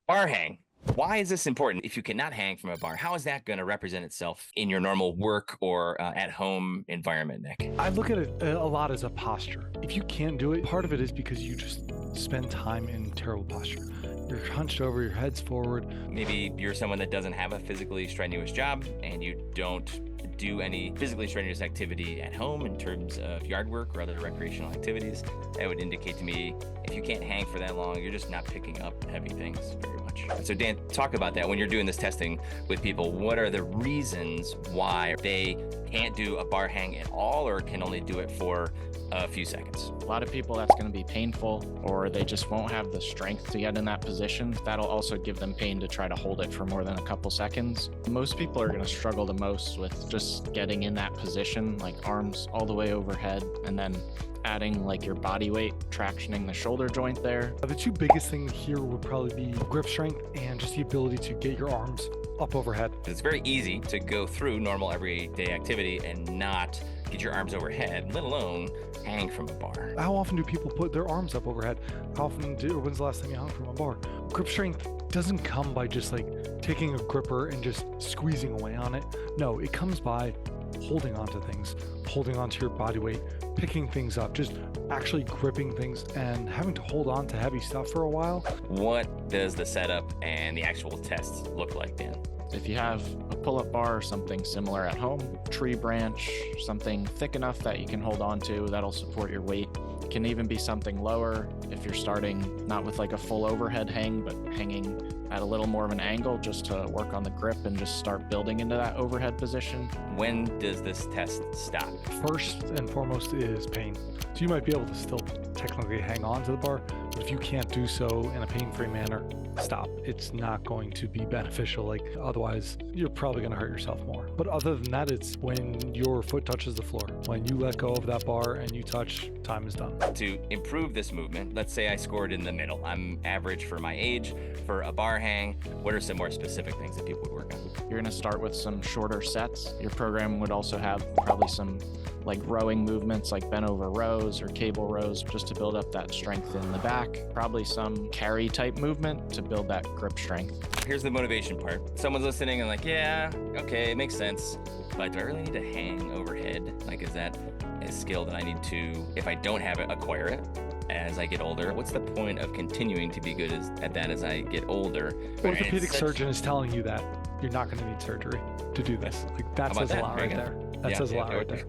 Bar hang. Why is this important? If you cannot hang from a bar, how is that going to represent itself in your normal work or at home environment, Nick? I look at it a lot as a posture. If you can't do it, part of it is because you just spend time in terrible posture. You're hunched over, your head's forward. Maybe you're someone that doesn't have a physically strenuous job and you don't do any physically strenuous activity at home in terms of yard work or other recreational activities. That would indicate to me if you can't hang for that long, you're just not picking up heavy things very much. So Dan, talk about that when you're doing this testing with people. What are the reasons why they can't do a bar hang at all or can only do it for a few seconds? A lot of people, that's going to be painful, or they just won't have the strength to get in that position. That'll also give them pain to try to hold it for more than a couple seconds. Most people are going to struggle the most with just getting in that position, like arms all the way overhead, and then adding like your body weight, tractioning the shoulder joint there. The two biggest things here would probably be grip strength and just the ability to get your arms up overhead. It's very easy to go through normal everyday activity and not get your arms overhead, let alone hang from a bar. How often do people put their arms up overhead? When's the last time you hung from a bar? Grip strength doesn't come by just like taking a gripper and just squeezing away on it. No, it comes by holding onto things, holding onto your body weight, picking things up, just actually gripping things and having to hold on to heavy stuff for a while. What does the setup and the actual test look like, Dan? If you have a pull-up bar or something similar at home, tree branch, something thick enough that you can hold on to, that'll support your weight. It can even be something lower if you're starting not with like a full overhead hang, but hanging at a little more of an angle just to work on the grip and just start building into that overhead position. When does this test stop? First and foremost is pain. So you might be able to still technically hang on to the bar, but if you can't do so in a pain-free manner, stop. It's not going to be beneficial. Like otherwise, you're probably going to hurt yourself more. But other than that, it's when your foot touches the floor. When you let go of that bar and you touch, time is done. To improve this movement, let's say I scored in the middle. I'm average for my age. For a bar hang, what are some more specific things that people would work on? You're going to start with some shorter sets. Your program would also have probably some like rowing movements like bent over rows or cable rows just to build up that strength in the back. Probably some carry type movement to build that grip strength. Here's the motivation part. Someone's listening and like, yeah, okay, it makes sense. But do I really need to hang overhead? Like, is that a skill that I need to, if I don't have it, acquire it as I get older? What's the point of continuing to be good at that as I get older? Orthopedic surgeon is telling you that you're not going to need surgery to do this. Like that says a lot right there. That says a lot right there.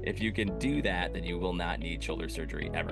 If you can do that, then you will not need shoulder surgery ever.